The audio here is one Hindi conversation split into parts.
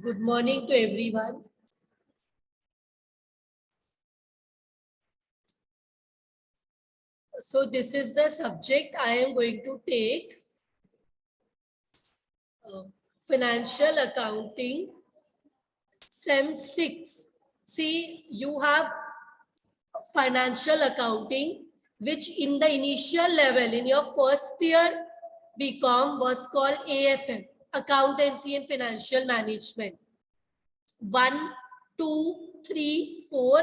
Good morning to everyone. So this is the subject I am going to take, financial accounting, SEM 6. See, you have financial accounting, which in the initial level in your first year BCom was called AFM, Accountancy and Financial Management. 1, 2, 3, 4,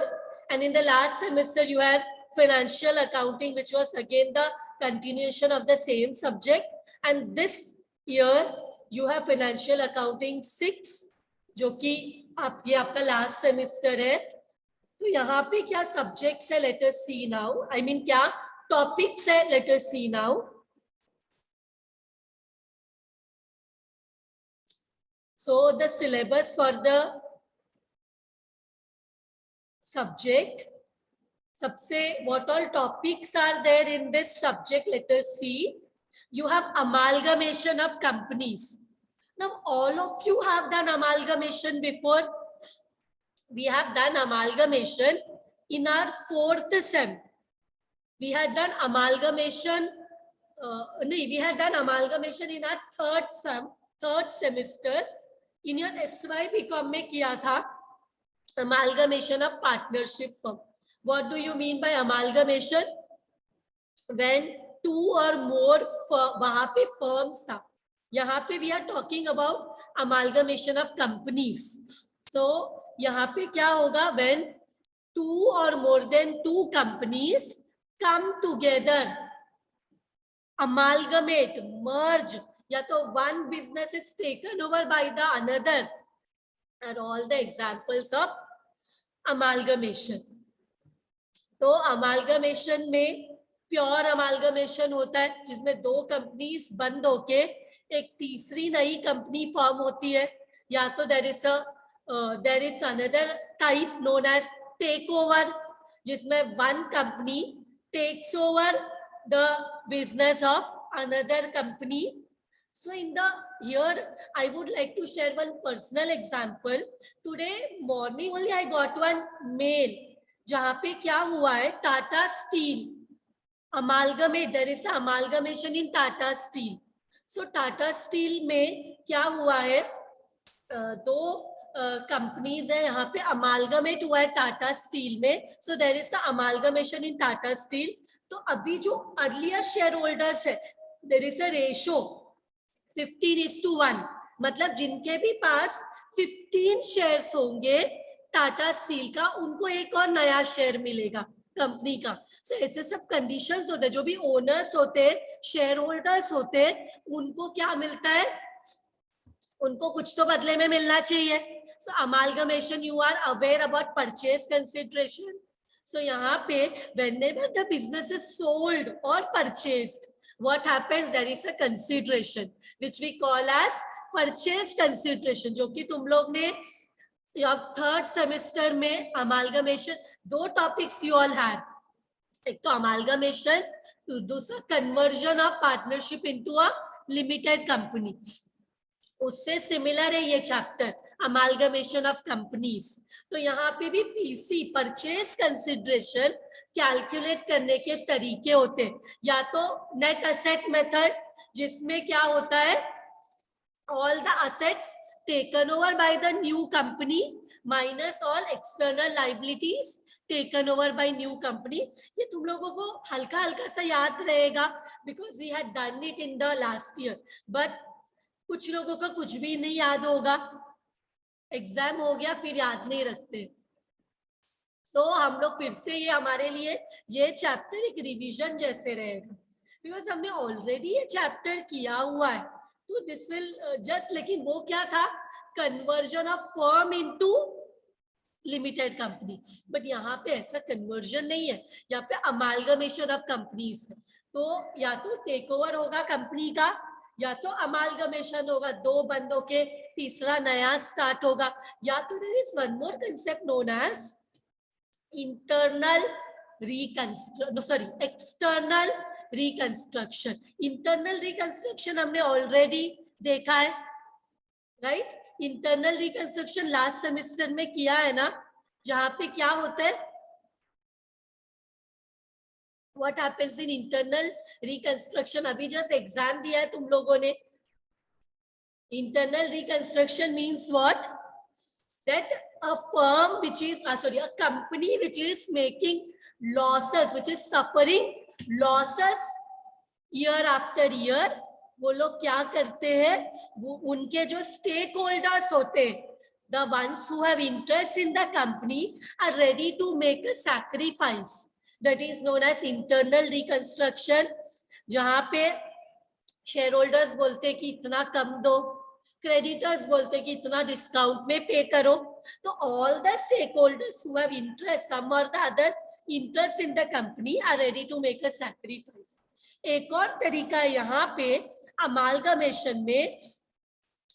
and in the last semester you have financial accounting, which was again the continuation of the same subject, and this year you have financial accounting 6, जो कि ये आपका लास्ट सेमेस्टर है. तो यहाँ पे क्या सब्जेक्ट्स है, let us see now. I mean क्या टॉपिक्स है, let us see now. So the syllabus for the subject, सबसे what all topics are there in this subject, let us see. You have amalgamation of companies. Now all of you have done amalgamation before. We have done amalgamation in our 4th sem. We had done amalgamation, we had done amalgamation in our 3rd semester. In your SY BCom में किया था amalgamation of partnership firm. What do you mean by amalgamation? When 2 or more वहां पे firms था. यहाँ पे we are talking about amalgamation of companies. So यहाँ पे क्या होगा? When 2 or more than 2 companies come together, amalgamate, merge, या तो one business is taken over by the another, are all the examples of amalgamation. तो अमालगमेशन में प्योर अमालगमेशन होता है जिसमें 2 कंपनीज बंद होके एक तीसरी नई कंपनी फॉर्म होती है, या तो there is another type known as take over, जिसमें one company takes over the business of another company. So in the here I would like to share one personal example. Today morning only I got one mail जहाँ पे क्या हुआ है, Tata steel amalgamate, there is amalgamation in Tata steel. So Tata steel में क्या हुआ है, 2 कंपनीज है यहाँ पे अमालगमेट हुआ है टाटा स्टील में. So there is amalgamation in Tata steel. तो अभी जो अर्लियर शेयर होल्डर्स है, देयर इज अ रेशो 15:1, मतलब जिनके भी पास 15 शेयर्स होंगे टाटा स्टील का, उनको एक और नया शेयर मिलेगा कंपनी का. सो ऐसे सब कंडीशंस होते हैं. जो भी ओनर्स होते हैं, शेयर होल्डर्स होते हैं, उनको क्या मिलता है, उनको कुछ तो बदले में मिलना चाहिए. So amalgamation, you are aware about purchase consideration. So यहाँ पे whenever the business is sold or purchased, what happens, there is a consideration which we call as purchase consideration, जो कि तुम लोग ने 3rd सेमेस्टर में amalgamation 2 topics you all had. एक तो अमालगमेशन, दूसरा conversion of partnership into a limited company. उससे सिमिलर है ये चैप्टर, अमालगमेशन ऑफ कंपनीज. तो यहाँ पे भी पीसी, परचेज कंसिडरेशन, कैलकुलेट करने के तरीके होते हैं. या तो नेट असेट मेथड, जिसमें क्या होता है, all the assets taken over by the new company minus all external liabilities taken over by new company. ये तुम लोगों को हल्का हल्का सा याद रहेगा because we had done it in the last year, but कुछ लोगों का कुछ भी नहीं याद होगा, एग्जाम हो गया फिर याद नहीं रखते. सो हम लोग फिर से ये हमारे लिए ये चैप्टर एक रिवीजन जैसे रहेगा बिकॉज हमने ऑलरेडी ये चैप्टर किया हुआ है. तो दिस विल जस्ट, लेकिन वो क्या था, conversion of firm into limited company. But यहाँ पे ऐसा कन्वर्जन नहीं है, यहाँ पे अमालगमेशन ऑफ कंपनीज है. तो या तो टेक ओवर होगा कंपनी का, या तो अमालगमेशन होगा, 2 बंदों के तीसरा नया स्टार्ट होगा, या तो there is one more concept known as internal external reconstruction. Internal reconstruction हमने ऑलरेडी देखा है, right. Internal reconstruction last semester में किया है ना, जहां पे क्या होता है, what happens in internal reconstruction, अभी जस्ट एग्जाम दिया है तुम लोगों ने. Internal reconstruction means what, that a firm which is a company which is making losses, which is suffering losses year after year, वो लोग क्या करते हैं, वो उनके जो स्टेक होल्डर्स होते हैं, the ones who have interest in the company are ready to make a sacrifice, that is known as internal reconstruction, जहां पे शेयर होल्डर्स बोलते कि इतना कम दो, क्रेडिटर्स बोलते कि इतना डिस्काउंट में पे करो. तो all the stakeholders who have interest, some और the other interest in the company are ready to make a sacrifice. एक और तरीका यहाँ पे अमालगमेशन में,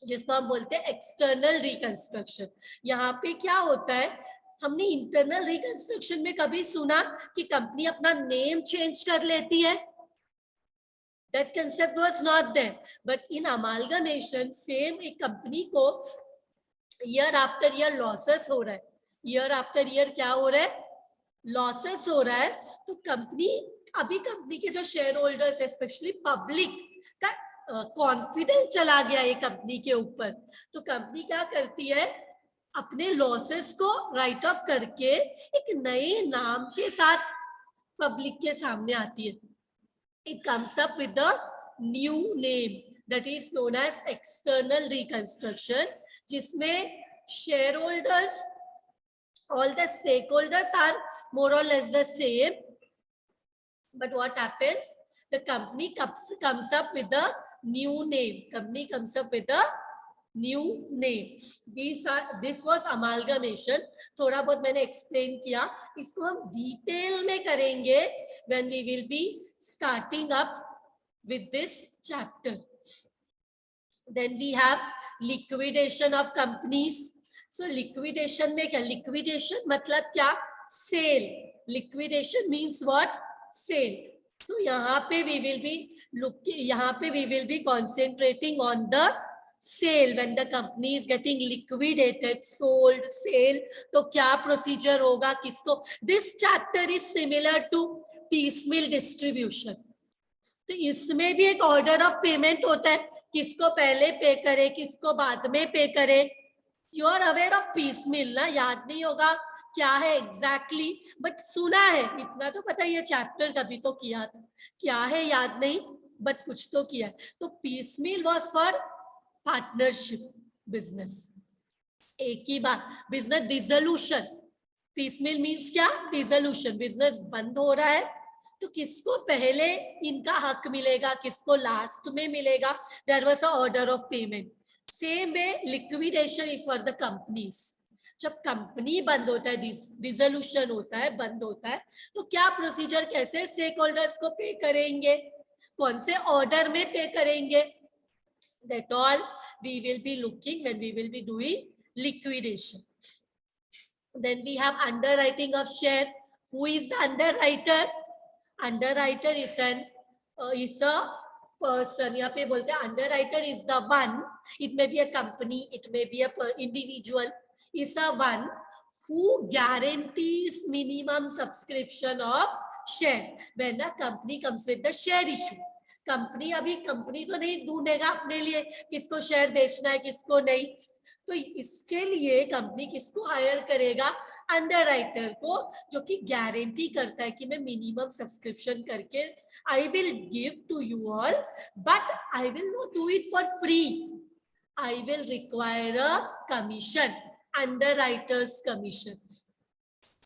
जिसको हम बोलते हैं एक्सटर्नल रिकंस्ट्रक्शन. यहाँ पे क्या होता है, हमने इंटरनल रिकंस्ट्रक्शन में कभी सुना कि कंपनी अपना नेम चेंज कर लेती है? That concept was not there. But in amalgamation, same एक कंपनी को year after year losses हो रहा है, year after year क्या हो रहा है, losses हो रहा है. तो कंपनी, अभी कंपनी के जो शेयर होल्डर्स, स्पेशली पब्लिक का कॉन्फिडेंस चला गया है कंपनी के ऊपर. तो कंपनी क्या करती है, अपने लॉसेस को राइट ऑफ करके एक नए नाम के साथ पब्लिक के सामने आती है. It comes up with the new name that is known as external reconstruction, जिसमें shareholders, all the stakeholders are more or less the same, but what happens, the company comes up with the new name. Company comes up with the new name. This was amalgamation. थोड़ा बहुत मैंने explain किया, इसको हम detail में करेंगे when we will be starting up with this chapter. Then we have liquidation of companies. So liquidation में क्या, liquidation मतलब क्या, sale. Liquidation means what, sale. So यहाँ पे we will be looking, यहाँ पे we will be concentrating on the sale. When the company is getting liquidated, sold, sale, तो क्या procedure होगा, किसको. This chapter is similar to piecemeal distribution. तो इसमें भी एक ऑर्डर ऑफ पेमेंट होता है, किसको पहले पे करे, किसको बाद में पे करे. You are aware of piecemeal ना, याद नहीं होगा क्या है एग्जैक्टली, बट सुना है, इतना तो पता ही है, चैप्टर कभी तो किया था, क्या है याद नहीं, बट कुछ तो किया है. तो piecemeal was for partnership business. एक ही बात, बिजनेस डिसोल्यूशन, piecemeal मीन्स क्या, डिसोल्यूशन, बिजनेस बंद हो रहा है, तो किसको पहले इनका हक मिलेगा, किसको लास्ट में मिलेगा. There was a order of payment. Same way liquidation is for the companies. जब कंपनी बंद होता है, डिसोल्यूशन होता है, बंद होता है, तो क्या प्रोसीजर, कैसे स्टेक होल्डर्स को पे करेंगे, कौन से ऑर्डर में पे करेंगे, that all we will be looking when we will be doing liquidation. Then we have underwriting of share. Who is the underwriter? Underwriter is a person. यहाँ पे बोलते हैं underwriter is the one. It may be a company, it may be a individual. Is a one who guarantees minimum subscription of shares when a company comes with the share issue. Company, अभी कंपनी तो नहीं ढूंढेगा अपने लिए किसको शेयर बेचना है, किसको नहीं. तो इसके लिए कंपनी किसको हायर करेगा, अंडरराइटर को, जो कि गारंटी करता है कि मैं मिनिमम सब्सक्रिप्शन करके I will give to you all, but I will not do it for free, I will require a commission, underwriters commission.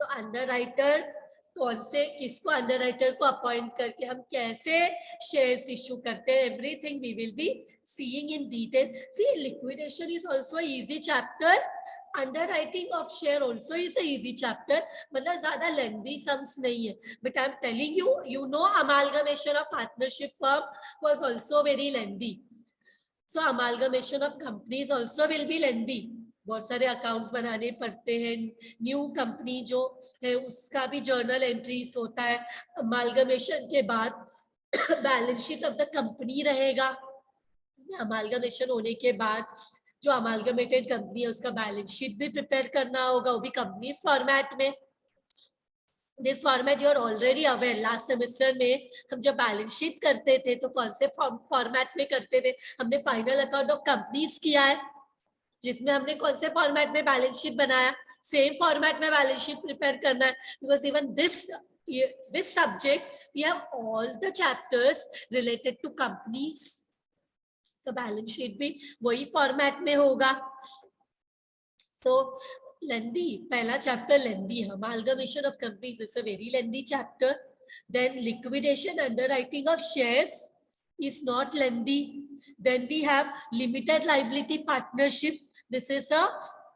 तो अंडरराइटर कौन से, किसको, अंडरराइटर को अपॉइंट करके हम कैसे शेयर्स इशू करते हैं, everything we will be seeing in detail. See liquidation is also easy chapter, underwriting of share also is a easy chapter. मतलब ज्यादा लेंथी सम्स नहीं है, but I am telling you, you know amalgamation of partnership firm was also very lengthy. So amalgamation of companies also will be lengthy. बहुत सारे अकाउंट्स बनाने पड़ते हैं. न्यू कंपनी जो है उसका भी जर्नल एंट्रीज होता है. अमालगमेशन के बाद balance sheet of the company रहेगा. अमालगमेशन होने के बाद जो अमालगमेटेड कंपनी है उसका बैलेंस शीट भी प्रिपेयर करना होगा, वो भी कंपनी फॉर्मेट में। This format you are already aware, last semester में हम जब बैलेंस शीट करते थे तो कौन से फॉर्मेट में करते थे, हमने फाइनल अकाउंट ऑफ कंपनीज किया है, जिसमें हमने कौन से फॉर्मेट में बैलेंस शीट बनाया, सेम फॉर्मेट में बैलेंस शीट प्रिपेयर करना है, because even this subject we have all the chapters related to companies, so balance sheet भी वही फॉर्मेट में होगा। so lengthy, पहला चैप्टर लेंदी है, amalgamation of companies is a very lengthy chapter. Then liquidation underwriting of shares is not lengthy. Then we have limited liability partnership. This is a,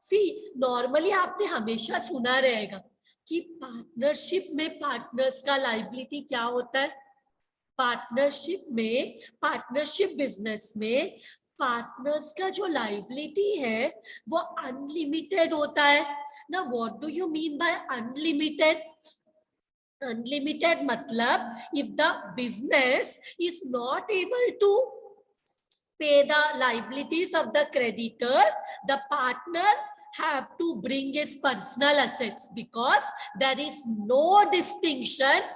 see normally आपने हमेशा सुना रहेगा कि पार्टनरशिप में पार्टनर्स का लाइबिलिटी क्या होता है, पार्टनरशिप में, पार्टनरशिप बिजनेस में पार्टनर्स का जो लाइबिलिटी है वो अनलिमिटेड होता है ना। What do you mean by unlimited? Unlimited मतलब if the business is not able to pay the liabilities of the creditor, the partner have to bring his personal assets, because there is no distinction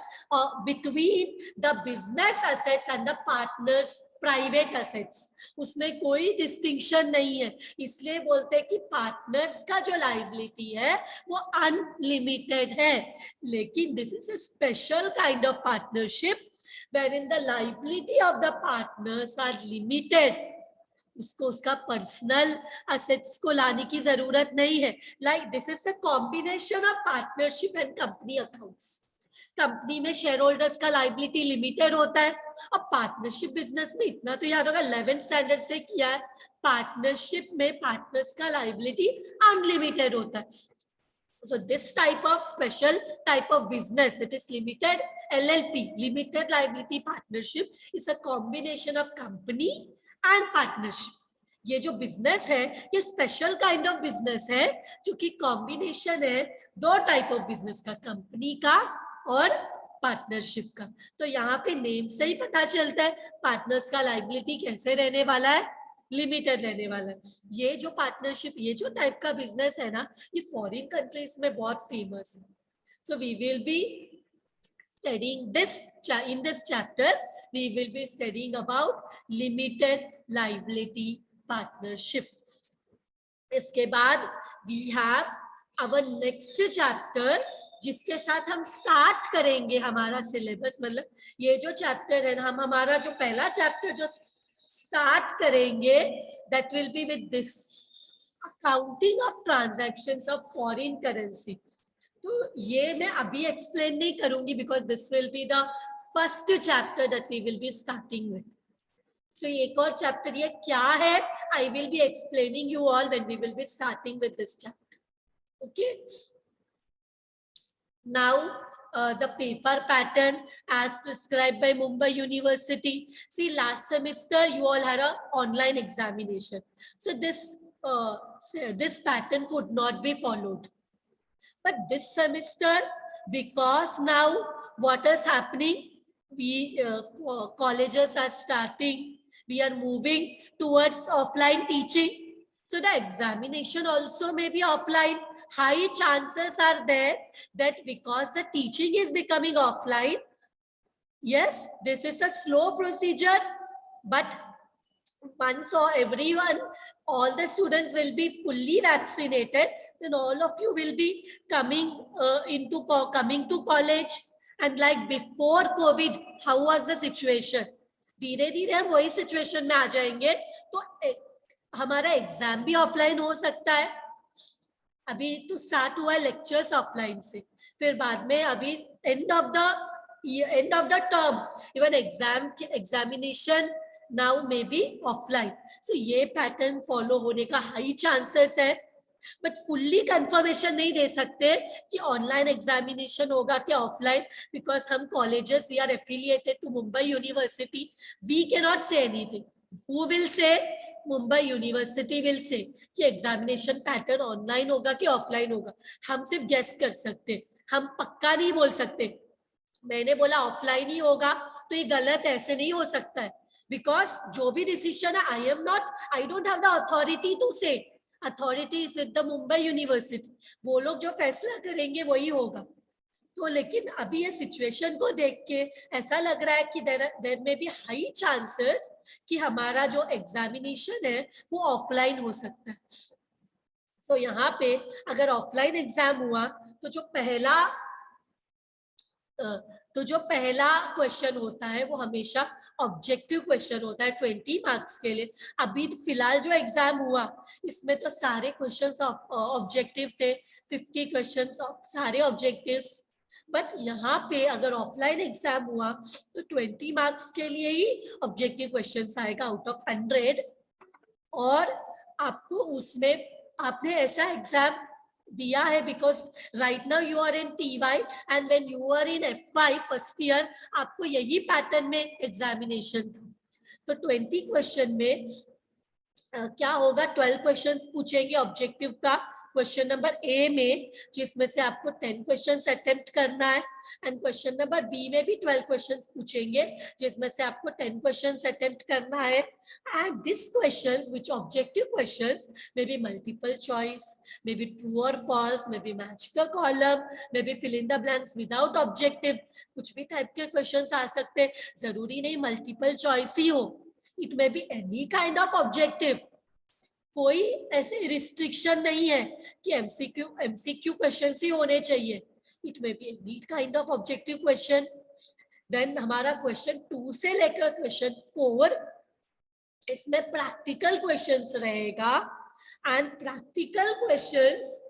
between the business assets and the partner's private assets, उसमें कोई डिस्टिंक्शन नहीं है, इसलिए बोलते हैं कि पार्टनर्स का जो लाइबिलिटी है वो अनलिमिटेड है। लेकिन this is a special kind of partnership wherein the liability of the partners are limited, उसको उसका पर्सनल असेट्स को लाने की जरूरत नहीं है। Like this is the combination of partnership and company accounts. Company में शेयर होल्डर्स का लाइबिलिटी लिमिटेड होता है, और पार्टनरशिप बिजनेस में इतना तो याद होगा 11th स्टैंडर्ड से किया है, पार्टनरशिप में पार्टनर्स का लाइबिलिटी अनलिमिटेड होता है। So this type of special type of business, that is limited LLP, limited liability partnership, is a combination of company and partnership. ये जो बिजनेस है ये स्पेशल काइंड ऑफ बिजनेस है, जो कि कॉम्बिनेशन है दो टाइप ऑफ बिजनेस का, कंपनी का और पार्टनरशिप का। तो यहाँ पे नेम से ही पता चलता है पार्टनर्स का लाइबिलिटी कैसे रहने वाला है, लिमिटेड रहने वाला है। ये जो पार्टनरशिप, ये जो टाइप का बिजनेस है ना, ये फॉरेन कंट्रीज में बहुत फेमस है। So we will be studying this in this chapter, we will be studying about limited liability partnership. इसके बाद we have our next chapter, जिसके साथ हम स्टार्ट करेंगे हमारा सिलेबस। मतलब ये जो चैप्टर है ना, हम हमारा जो पहला चैप्टर जो स्टार्ट करेंगे, that will be with this accounting of transactions of foreign currency. तो ये मैं अभी एक्सप्लेन नहीं करूंगी, because this will be the first chapter that we will be starting with. तो एक और चैप्टर ये क्या है, I will be explaining you all when we will be starting with this chapter. Okay, now the paper pattern as prescribed by Mumbai University. See, last semester you all had an online examination, so this pattern could not be followed. But this semester, because now what is happening, we colleges are starting, we are moving towards offline teaching, so the examination also may be offline. High chances are there that because the teaching is becoming offline, yes, this is a slow procedure, but once or everyone, all the students will be fully vaccinated, then all of you will be coming coming to college. And like before COVID, how was the situation? धीरे धीरे हम वही सिचुएशन में आ जाएंगे, तो हमारा एग्जाम भी ऑफलाइन हो सकता है। अभी तो स्टार्ट हुआ है लेक्चर्स ऑफलाइन से, फिर बाद में अभी end of the term even examination now may be offline. So ये पैटर्न फॉलो होने का हाई चांसेस है, बट फुल्ली कंफर्मेशन नहीं दे सकते कि ऑनलाइन एग्जामिनेशन होगा कि ऑफलाइन, बिकॉज हम colleges we are affiliated to Mumbai university, we can not say anything. Who will say? Mumbai university will say कि एग्जामिनेशन पैटर्न ऑनलाइन होगा कि ऑफलाइन होगा। हम सिर्फ गेस कर सकते, हम पक्का नहीं बोल सकते। मैंने बोला ऑफलाइन ही होगा तो ये गलत, ऐसे नहीं हो सकता है। बिकॉज जो भी डिसीजन है I don't have the authority to say, authority is with the Mumbai university, वो लोग जो फैसला करेंगे वही होगा। तो लेकिन अभी ये सिचुएशन को देख के ऐसा लग रहा है कि देर में बी हाई चांसेस कि हमारा जो एग्जामिनेशन है वो ऑफलाइन हो सकता है। सो यहाँ पे अगर ऑफलाइन एग्जाम हुआ तो जो पहला क्वेश्चन होता है वो हमेशा ऑब्जेक्टिव क्वेश्चन होता है 20 मार्क्स के लिए। अभी फिलहाल जो एग्जाम हुआ इसमें तो सारे क्वेश्चंस ऑब्जेक्टिव थे, 50 क्वेश्चंस सारे ऑब्जेक्टिव्स। बट यहाँ पे अगर ऑफलाइन एग्जाम हुआ तो 20 मार्क्स के लिए ही ऑब्जेक्टिव क्वेश्चंस आएगा आउट ऑफ 100, और आपको उसमें आपने ऐसा एग्जाम दिया है because right now you are in TY and when you are in FY first year आपको यही पैटर्न में एग्जामिनेशन था। तो 20 क्वेश्चन में क्या होगा, 12 क्वेश्चंस पूछेंगे ऑब्जेक्टिव का क्वेश्चन नंबर ए में, जिसमें से आपको 10 क्वेश्चंस अटेम्प्ट करना है, एंड क्वेश्चन नंबर बी में भी 12 क्वेश्चंस पूछेंगे जिसमें से आपको 10 क्वेश्चंस अटेम्प्ट करना है। And this questions which objective questions may be multiple choice, may be true और false, may be match the column, may be fill in the blanks without objective, कुछ भी टाइप के क्वेश्चंस आ सकते हैं, जरूरी नहीं मल्टीपल चॉइस ही हो, it may be any kind of objective. कोई ऐसे रिस्ट्रिक्शन नहीं है कि एमसीक्यू क्वेश्चन ही होने चाहिए, it may be any kind of objective question. Then हमारा क्वेश्चन 2 से लेकर क्वेश्चन 4 इसमें प्रैक्टिकल क्वेश्चंस रहेगा, एंड प्रैक्टिकल क्वेश्चंस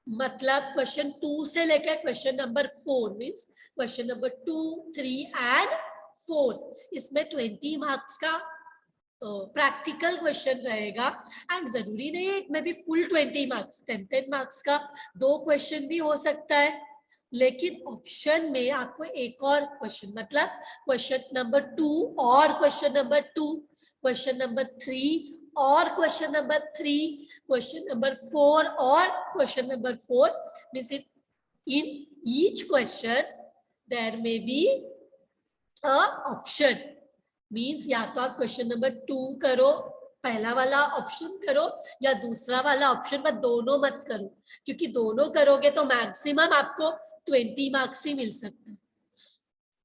मतलब क्वेश्चन 2 से लेकर question number 4 means question number 2, 3 and 4, इसमें 20 मार्क्स का प्रैक्टिकल क्वेश्चन रहेगा। एंड जरूरी नहीं है may be full 20 marks, 10 marks का 2 क्वेश्चन भी हो सकता है, लेकिन ऑप्शन में आपको एक और क्वेश्चन मतलब क्वेश्चन नंबर 2 और क्वेश्चन नंबर 2, क्वेश्चन नंबर 3 और क्वेश्चन नंबर 3, क्वेश्चन नंबर 4 और question number 4, means in each question there may be a option, means या तो आप क्वेश्चन नंबर 2 करो, पहला वाला ऑप्शन करो, या दूसरा वाला ऑप्शन, पर दोनों मत करो, क्योंकि दोनों करोगे तो मैक्सिमम आपको 20 मार्क्स ही मिल सकता है।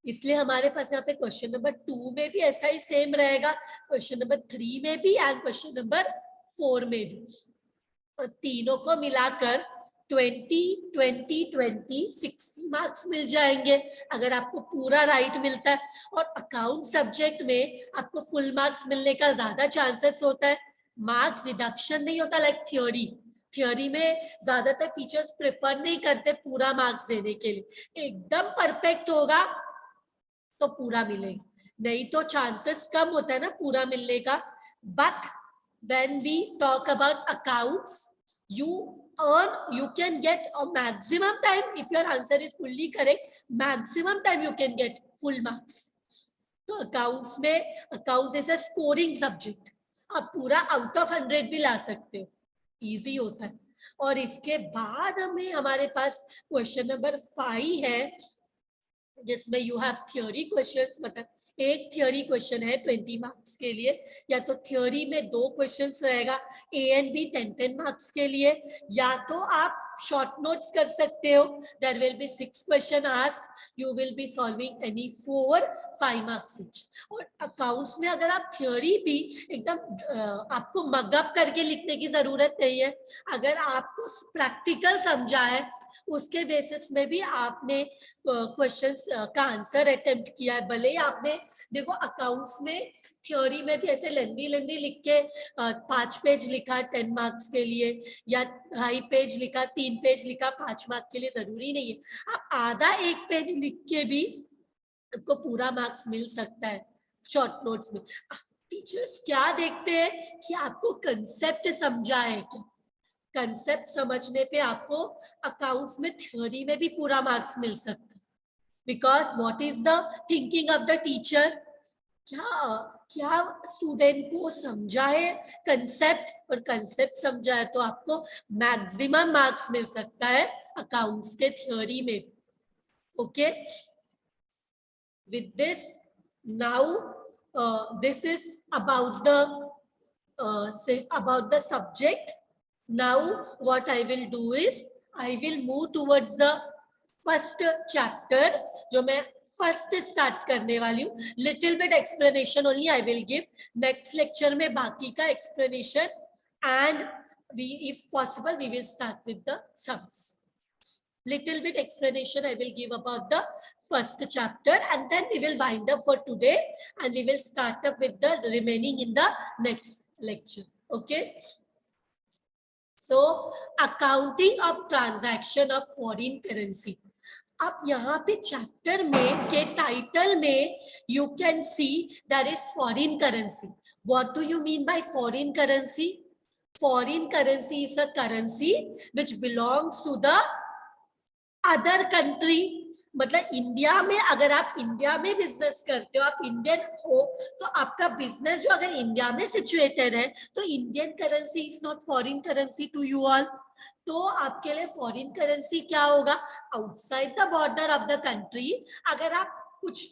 इसलिए हमारे पास यहाँ पे क्वेश्चन नंबर 2 में भी ऐसा ही सेम रहेगा, क्वेश्चन नंबर 3 में भी एंड क्वेश्चन नंबर 4 में भी, और तीनों को मिलाकर 60 मार्क्स मिल जाएंगे अगर आपको पूरा राइट मिलता है। और अकाउंट सब्जेक्ट में आपको फुल मार्क्स मिलने का ज्यादा चांसेस होता है, मार्क्स डिडक्शन नहीं होता लाइक थियोरी में ज्यादातर टीचर्स प्रेफर नहीं करते पूरा मार्क्स देने के लिए, एकदम परफेक्ट होगा तो पूरा मिलेगा, नहीं तो चांसेस कम होता है ना पूरा मिलने का। But when we talk about accounts you can get a maximum time, if your answer is fully correct, maximum time you can get full marks. तो accounts is a scoring subject, आप पूरा आउट ऑफ 100 भी ला सकते हो, इजी होता है। और इसके बाद हमारे पास क्वेश्चन नंबर 5 है जिसमें यू हैव थियोरी क्वेश्चंस, मतलब एक थियोरी क्वेश्चन है 20 मार्क्स के लिए, या तो थियोरी में 2 क्वेश्चंस रहेगा A एंड B 10 मार्क्स के लिए, या तो आप शॉर्ट नोट्स कर सकते हो, there will be 6 question asked, you will be solving any 4 5 marks each. और अकाउंट्स में अगर आप थियोरी भी एकदम आपको मगअप करके लिखने की जरूरत नहीं है, अगर आपको प्रैक्टिकल समझा है उसके बेसिस में भी आपने क्वेश्चंस का आंसर अटेम्प्ट किया है, भले ही आपने देखो अकाउंट्स में थ्योरी में भी ऐसे लेंदी लिख के 5 पेज लिखा 10 मार्क्स के लिए, या 2.5 पेज लिखा, 3 पेज लिखा 5 मार्क्स के लिए, जरूरी नहीं है, आप आधा 1 पेज लिख के भी आपको पूरा मार्क्स मिल सकता है शॉर्ट नोट्स में। टीचर्स क्या देखते हैं कि आपको कंसेप्ट समझा है क्या, कंसेप्ट समझने पे आपको अकाउंट्स में थ्योरी में भी पूरा मार्क्स मिल सकता है, because what is the thinking of the teacher, क्या स्टूडेंट को समझा है कंसेप्ट, और कंसेप्ट समझा है तो आपको मैक्सिमम मार्क्स मिल सकता है अकाउंट्स के थ्योरी में भी। Okay, with this now this is about the subject. Now what I will do is I will move towards the first chapter, जो मैं first start करने वाली हूँ. Little bit explanation only I will give. Next lecture में बाकी का explanation, and if possible, we will start with the sums. Little bit explanation I will give about the first chapter, and then we will wind up for today, and we will start up with the remaining in the next lecture. Okay. So accounting of transaction of foreign currency. अब यहाँ पे चैप्टर में के टाइटल में you can see there is foreign currency. What do you mean by foreign currency? Foreign currency is a currency which belongs to the other country. मतलब इंडिया में, अगर आप इंडिया में बिजनेस करते हो, आप इंडियन हो, तो आपका बिजनेस जो अगर इंडिया में सिचुएटेड है, तो Indian currency is not foreign currency to you all. तो आपके लिए फॉरेन करेंसी क्या होगा? Outside the border of the country अगर आप कुछ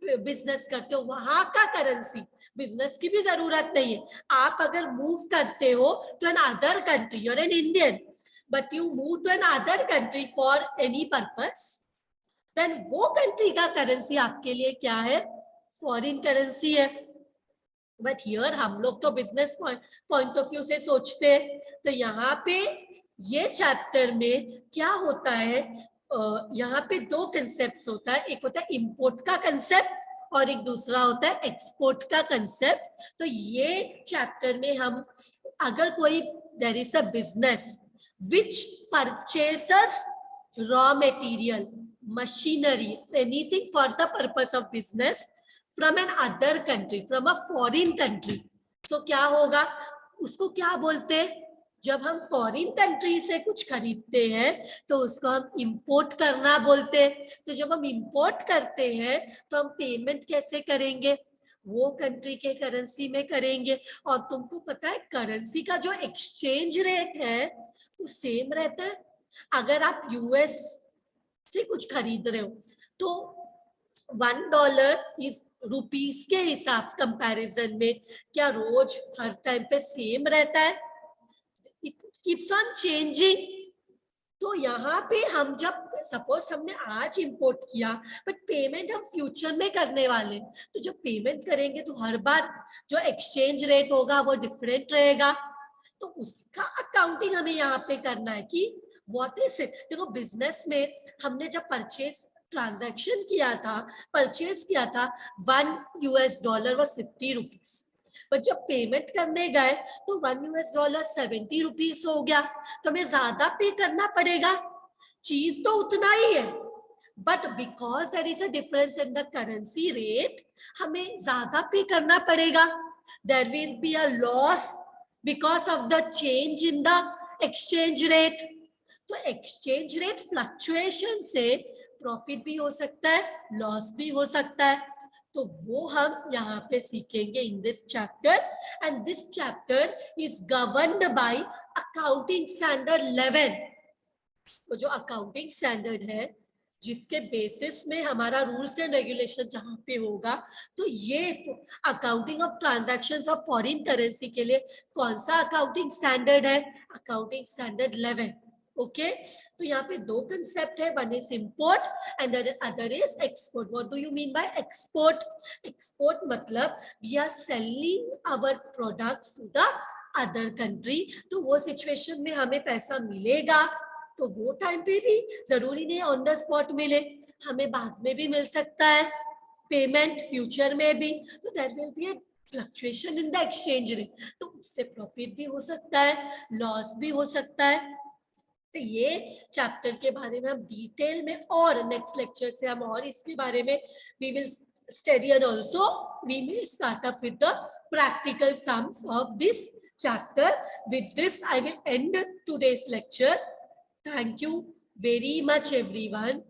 बिजनेस करते हो, वहां का करेंसी. बिजनेस की भी जरूरत नहीं है. आप अगर मूव करते हो to another country, you are an Indian, but you move to another country for any purpose, then वो कंट्री का करेंसी आपके लिए क्या है? फॉरेन करेंसी है. बट हियर हम लोग तो बिजनेस पॉइंट ऑफ व्यू से सोचते हैं. तो यहाँ पे ये चैप्टर में क्या होता है, यहाँ पे दो कंसेप्ट होता है. एक होता है इंपोर्ट का कंसेप्ट और एक दूसरा होता है एक्सपोर्ट का कंसेप्ट. तो ये चैप्टर में हम, अगर कोई there is a business which purchases raw material, machinery, anything for the purpose of business from an other country, from a foreign country. So क्या होगा? उसको क्या बोलते हैं? जब हम फॉरेन कंट्री से कुछ खरीदते हैं तो उसको हम इंपोर्ट करना बोलते हैं. तो जब हम इंपोर्ट करते हैं तो हम पेमेंट कैसे करेंगे? वो कंट्री के करेंसी में करेंगे. और तुमको पता है करेंसी का जो एक्सचेंज रेट है वो सेम रहता है. अगर आप यूएस से कुछ खरीद रहे हो तो $1 इस रुपीस के हिसाब कंपैरिजन में क्या रोज हर टाइम पे सेम रहता है? It keeps on changing. तो यहाँ पे हम जब सपोज हमने आज इंपोर्ट किया बट पेमेंट हम फ्यूचर में करने वाले, तो जब पेमेंट करेंगे तो हर बार जो एक्सचेंज रेट होगा वो डिफरेंट रहेगा. तो उसका अकाउंटिंग हमें यहाँ पे करना है कि व्हाट इज इट. देखो बिजनेस में हमने जब परचेज ट्रांजैक्शन किया था, परचेज किया था, $1 was 50 रुपीज. बट जब पेमेंट करने गए तो $1 70 रुपीज हो गया. तो हमें ज्यादा पे करना पड़ेगा. चीज तो उतना ही है, but because there is a difference in the currency rate, हमें ज्यादा पे करना पड़ेगा. There will be a loss because of the change in the exchange rate. तो exchange rate fluctuation से प्रॉफिट भी हो सकता है, लॉस भी हो सकता है. तो वो हम यहाँ पे सीखेंगे in this chapter, and this chapter is governed by accounting standard 11. तो जो अकाउंटिंग स्टैंडर्ड है जिसके बेसिस में हमारा रूल्स एंड रेगुलेशन जहां पे होगा, तो ये accounting of transactions of foreign currency के लिए कौन सा अकाउंटिंग स्टैंडर्ड है? Accounting standard 11. ओके. तो यहाँ पे दो कंसेप्ट है, one is import and other is export. What do you mean by export? Export मतलब we are selling our products to the other country. तो वो सिचुएशन में हमें पैसा मिलेगा, तो वो टाइम पे भी जरूरी नहीं ऑन द स्पॉट मिले, हमें बाद में भी मिल सकता है पेमेंट, फ्यूचर में भी. तो there will be a fluctuation in the exchange rate. तो उससे प्रॉफिट भी हो सकता है, लॉस भी हो सकता है. तो ये चैप्टर के बारे में हम डिटेल में और नेक्स्ट लेक्चर से हम और इसके बारे में we will study, and also we may start up with the practical sums of this chapter. With this I will end today's lecture. Thank you very much everyone.